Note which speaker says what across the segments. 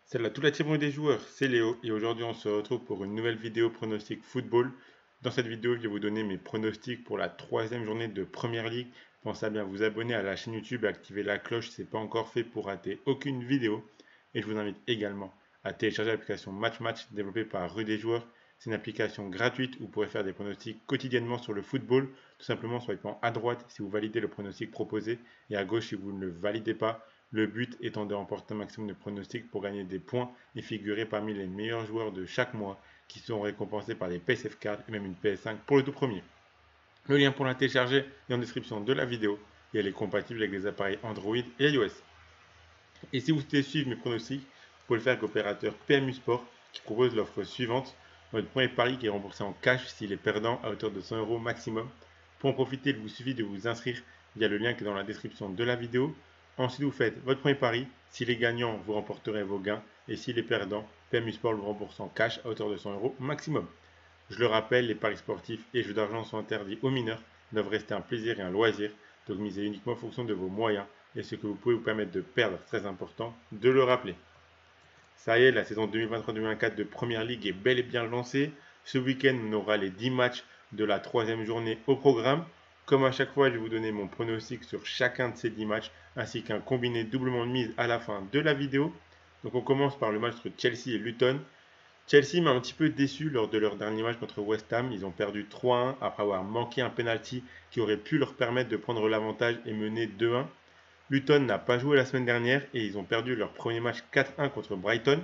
Speaker 1: Salut à toute la team des joueurs, c'est Léo et aujourd'hui on se retrouve pour une nouvelle vidéo pronostic football. Dans cette vidéo, je vais vous donner mes pronostics pour la troisième journée de Première Ligue. Pensez à bien vous abonner à la chaîne YouTube et activer la cloche si ce n'est pas encore fait pour rater aucune vidéo. Et je vous invite également à télécharger l'application Match Match développée par Rue des Joueurs. C'est une application gratuite où vous pourrez faire des pronostics quotidiennement sur le football, tout simplement en swipant à droite si vous validez le pronostic proposé et à gauche si vous ne le validez pas. Le but étant de remporter un maximum de pronostics pour gagner des points et figurer parmi les meilleurs joueurs de chaque mois qui seront récompensés par des PSF cards et même une PS5 pour le tout premier. Le lien pour la télécharger est en description de la vidéo et elle est compatible avec les appareils Android et iOS. Et si vous souhaitez suivre mes pronostics, vous pouvez le faire avec l'opérateur PMU Sport qui propose l'offre suivante. Votre premier pari qui est remboursé en cash s'il est perdant à hauteur de 100 euros maximum. Pour en profiter, il vous suffit de vous inscrire via le lien qui est dans la description de la vidéo. Ensuite, vous faites votre premier pari. S'il est gagnant, vous remporterez vos gains. Et s'il est perdant, PMU Sport le rembourse en cash à hauteur de 100 euros maximum. Je le rappelle, les paris sportifs et jeux d'argent sont interdits aux mineurs, doivent rester un plaisir et un loisir, donc misez uniquement en fonction de vos moyens et ce que vous pouvez vous permettre de perdre, très important de le rappeler. Ça y est, la saison 2023-2024 de Première Ligue est bel et bien lancée. Ce week-end, on aura les 10 matchs de la troisième journée au programme. Comme à chaque fois, je vais vous donner mon pronostic sur chacun de ces 10 matchs, ainsi qu'un combiné doublement de mise à la fin de la vidéo. Donc on commence par le match entre Chelsea et Luton. Chelsea m'a un petit peu déçu lors de leur dernier match contre West Ham. Ils ont perdu 3-1 après avoir manqué un penalty qui aurait pu leur permettre de prendre l'avantage et mener 2-1. Luton n'a pas joué la semaine dernière et ils ont perdu leur premier match 4-1 contre Brighton.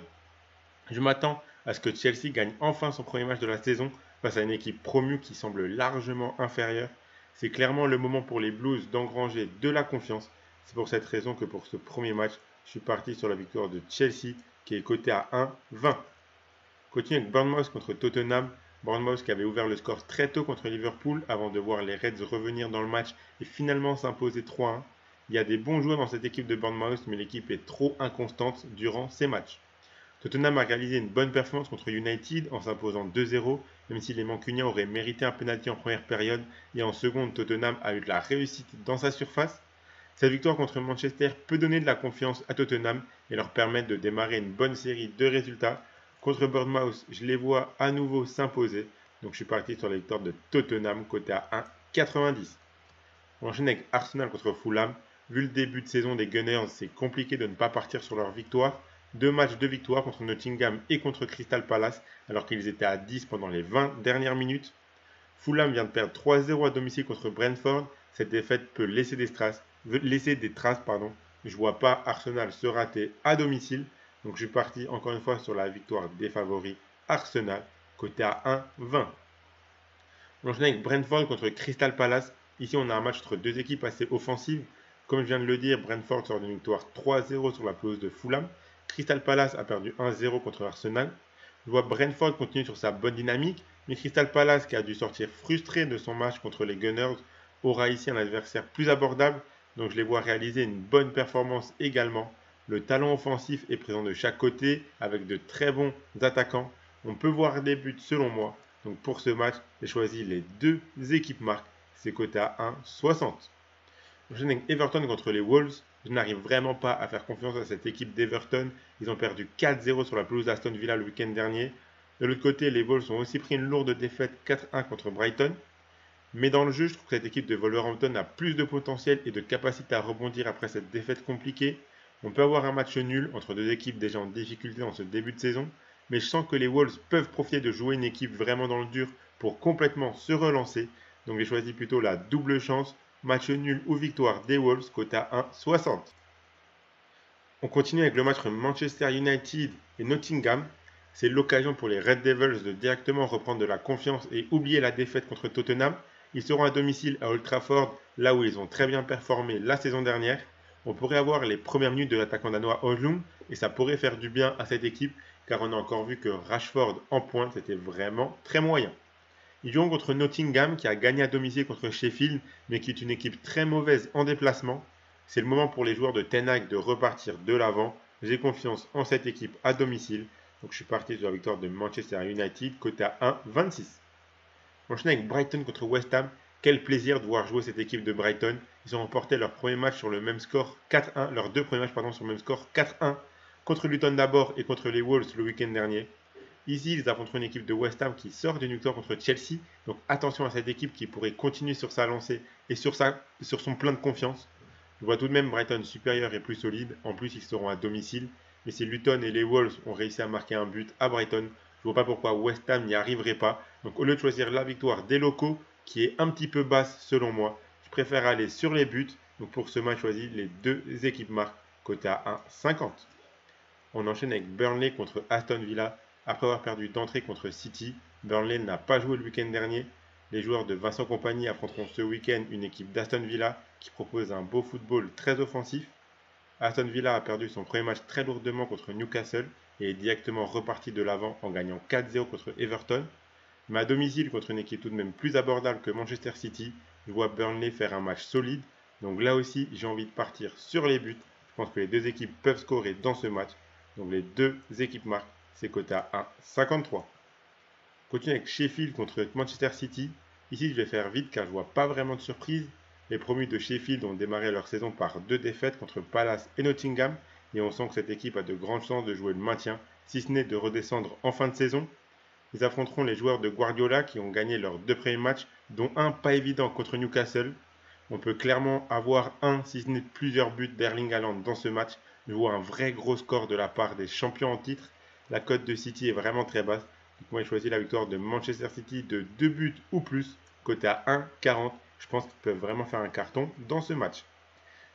Speaker 1: Je m'attends à ce que Chelsea gagne enfin son premier match de la saison face à une équipe promue qui semble largement inférieure. C'est clairement le moment pour les Blues d'engranger de la confiance. C'est pour cette raison que pour ce premier match, je suis parti sur la victoire de Chelsea qui est cotée à 1,20. Continue avec Bournemouth contre Tottenham. Bournemouth qui avait ouvert le score très tôt contre Liverpool avant de voir les Reds revenir dans le match et finalement s'imposer 3-1. Il y a des bons joueurs dans cette équipe de Bournemouth, mais l'équipe est trop inconstante durant ces matchs. Tottenham a réalisé une bonne performance contre United en s'imposant 2-0, même si les Mancuniens auraient mérité un penalty en première période et en seconde, Tottenham a eu de la réussite dans sa surface. Cette victoire contre Manchester peut donner de la confiance à Tottenham et leur permettre de démarrer une bonne série de résultats. Contre Bournemouth, je les vois à nouveau s'imposer, donc je suis parti sur la victoire de Tottenham côté à 1,90. On enchaîne avec Arsenal contre Fulham. Vu le début de saison des Gunners, c'est compliqué de ne pas partir sur leur victoire. Deux matchs de victoire contre Nottingham et contre Crystal Palace, alors qu'ils étaient à 10 pendant les 20 dernières minutes. Fulham vient de perdre 3-0 à domicile contre Brentford. Cette défaite peut laisser des traces. Je vois pas Arsenal se rater à domicile. Donc je suis parti encore une fois sur la victoire des favoris Arsenal, côté à 1,20. On enchaîne avec Brentford contre Crystal Palace. Ici, on a un match entre deux équipes assez offensives. Comme je viens de le dire, Brentford sort d'une victoire 3-0 sur la pelouse de Fulham. Crystal Palace a perdu 1-0 contre Arsenal. Je vois Brentford continuer sur sa bonne dynamique, mais Crystal Palace, qui a dû sortir frustré de son match contre les Gunners, aura ici un adversaire plus abordable, donc je les vois réaliser une bonne performance également. Le talent offensif est présent de chaque côté, avec de très bons attaquants. On peut voir des buts selon moi, donc pour ce match, j'ai choisi les deux équipes marques, c'est coté à 1,60. J'enchaîne avec Everton contre les Wolves. Je n'arrive vraiment pas à faire confiance à cette équipe d'Everton. Ils ont perdu 4-0 sur la pelouse d'Aston Villa le week-end dernier. De l'autre côté, les Wolves ont aussi pris une lourde défaite 4-1 contre Brighton. Mais dans le jeu, je trouve que cette équipe de Wolverhampton a plus de potentiel et de capacité à rebondir après cette défaite compliquée. On peut avoir un match nul entre deux équipes déjà en difficulté dans ce début de saison, mais je sens que les Wolves peuvent profiter de jouer une équipe vraiment dans le dur pour complètement se relancer. Donc j'ai choisi plutôt la double chance, match nul ou victoire des Wolves, coté à 1,60. On continue avec le match entre Manchester United et Nottingham. C'est l'occasion pour les Red Devils de directement reprendre de la confiance et oublier la défaite contre Tottenham. Ils seront à domicile à Old Trafford, là où ils ont très bien performé la saison dernière. On pourrait avoir les premières minutes de l'attaquant danois Højlund et ça pourrait faire du bien à cette équipe car on a encore vu que Rashford en pointe c'était vraiment très moyen. Ils joueront contre Nottingham qui a gagné à domicile contre Sheffield mais qui est une équipe très mauvaise en déplacement. C'est le moment pour les joueurs de Ten Hag de repartir de l'avant. J'ai confiance en cette équipe à domicile. Donc je suis parti sur la victoire de Manchester United côté à 1,26. On enchaîne avec Brighton contre West Ham. Quel plaisir de voir jouer cette équipe de Brighton. Ils ont remporté leur premier match sur le même score 4-1, leurs deux premiers matchs sur le même score 4-1. contre Luton d'abord et contre les Wolves le week-end dernier. Ici, ils affronteront une équipe de West Ham qui sort d'une victoire contre Chelsea. Donc attention à cette équipe qui pourrait continuer sur sa lancée et sur son plein de confiance. Je vois tout de même Brighton supérieur et plus solide. En plus, ils seront à domicile. Mais si Luton et les Wolves ont réussi à marquer un but à Brighton, je ne vois pas pourquoi West Ham n'y arriverait pas. Donc au lieu de choisir la victoire des locaux, qui est un petit peu basse selon moi, je préfère aller sur les buts. Donc pour ce match, choisis les deux équipes marques, côté à 1,50. On enchaîne avec Burnley contre Aston Villa. Après avoir perdu d'entrée contre City, Burnley n'a pas joué le week-end dernier. Les joueurs de Vincent Kompany affronteront ce week-end une équipe d'Aston Villa qui propose un beau football très offensif. Aston Villa a perdu son premier match très lourdement contre Newcastle et est directement reparti de l'avant en gagnant 4-0 contre Everton. Mais à domicile contre une équipe tout de même plus abordable que Manchester City, je vois Burnley faire un match solide. Donc là aussi, j'ai envie de partir sur les buts. Je pense que les deux équipes peuvent scorer dans ce match. Donc les deux équipes marquent, c'est coté à 1,53. Continue avec Sheffield contre Manchester City. Ici, je vais faire vite car je ne vois pas vraiment de surprise. Les promus de Sheffield ont démarré leur saison par 2 défaites contre Palace et Nottingham. Et on sent que cette équipe a de grandes chances de jouer le maintien, si ce n'est de redescendre en fin de saison. Ils affronteront les joueurs de Guardiola qui ont gagné leurs 2 premiers matchs, dont un pas évident contre Newcastle. On peut clairement avoir un, si ce n'est plusieurs buts d'Erling Haaland dans ce match. Je vois un vrai gros score de la part des champions en titre. La cote de City est vraiment très basse. Donc moi, j'ai choisi la victoire de Manchester City de 2 buts ou plus, coté à 1,40. Je pense qu'ils peuvent vraiment faire un carton dans ce match.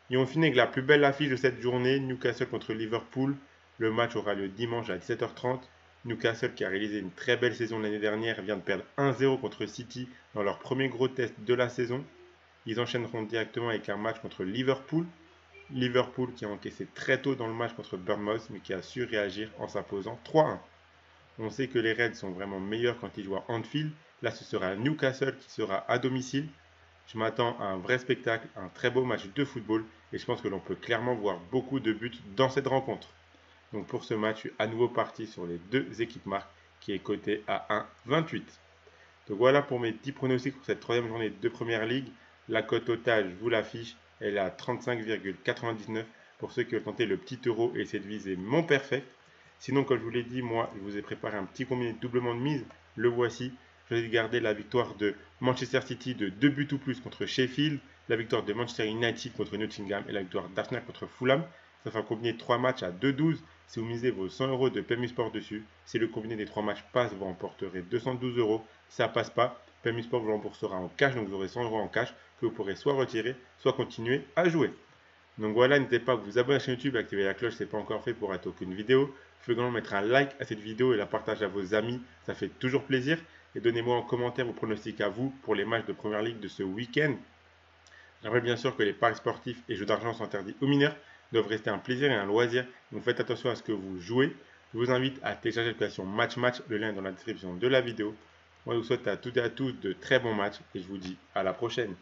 Speaker 1: Et on finit avec la plus belle affiche de cette journée, Newcastle contre Liverpool. Le match aura lieu dimanche à 17h30. Newcastle, qui a réalisé une très belle saison l'année dernière, vient de perdre 1-0 contre City dans leur premier gros test de la saison. Ils enchaîneront directement avec un match contre Liverpool. Liverpool qui a encaissé très tôt dans le match contre Bournemouth, mais qui a su réagir en s'imposant 3-1. On sait que les Reds sont vraiment meilleurs quand ils jouent à Anfield. Là, ce sera Newcastle qui sera à domicile. Je m'attends à un vrai spectacle, un très beau match de football, et je pense que l'on peut clairement voir beaucoup de buts dans cette rencontre. Donc pour ce match, je suis à nouveau parti sur les deux équipes marques, qui est coté à 1,28. Donc voilà pour mes 10 pronostics pour cette troisième journée de Première Ligue. La cote totale, je vous l'affiche, elle est à 35,99 pour ceux qui veulent tenter le petit euro et essayer de viser mon perfect. Sinon, comme je vous l'ai dit, moi, je vous ai préparé un petit combiné de doublement de mise. Le voici. Je vais garder la victoire de Manchester City de 2 buts ou plus contre Sheffield, la victoire de Manchester United contre Nottingham et la victoire d'Arsenal contre Fulham. Ça fait un combiné de 3 matchs à 2,12. Si vous misez vos 100 euros de PMU Sport dessus, si le combiné des 3 matchs passe, vous remporterez 212 euros. Si ça passe pas, PMU Sport vous remboursera en cash, donc vous aurez 100 euros en cash que vous pourrez soit retirer, soit continuer à jouer. Donc voilà, n'hésitez pas à vous abonner à la chaîne YouTube et activer la cloche si ce n'est pas encore fait pour rater aucune vidéo. Vous pouvez également mettre un like à cette vidéo et la partager à vos amis, ça fait toujours plaisir. Et donnez-moi en commentaire vos pronostics à vous pour les matchs de Première Ligue de ce week-end. Je rappelle bien sûr que les paris sportifs et jeux d'argent sont interdits aux mineurs, doivent rester un plaisir et un loisir, donc faites attention à ce que vous jouez. Je vous invite à télécharger l'application Match Match, le lien est dans la description de la vidéo. Moi je vous souhaite à toutes et à tous de très bons matchs et je vous dis à la prochaine.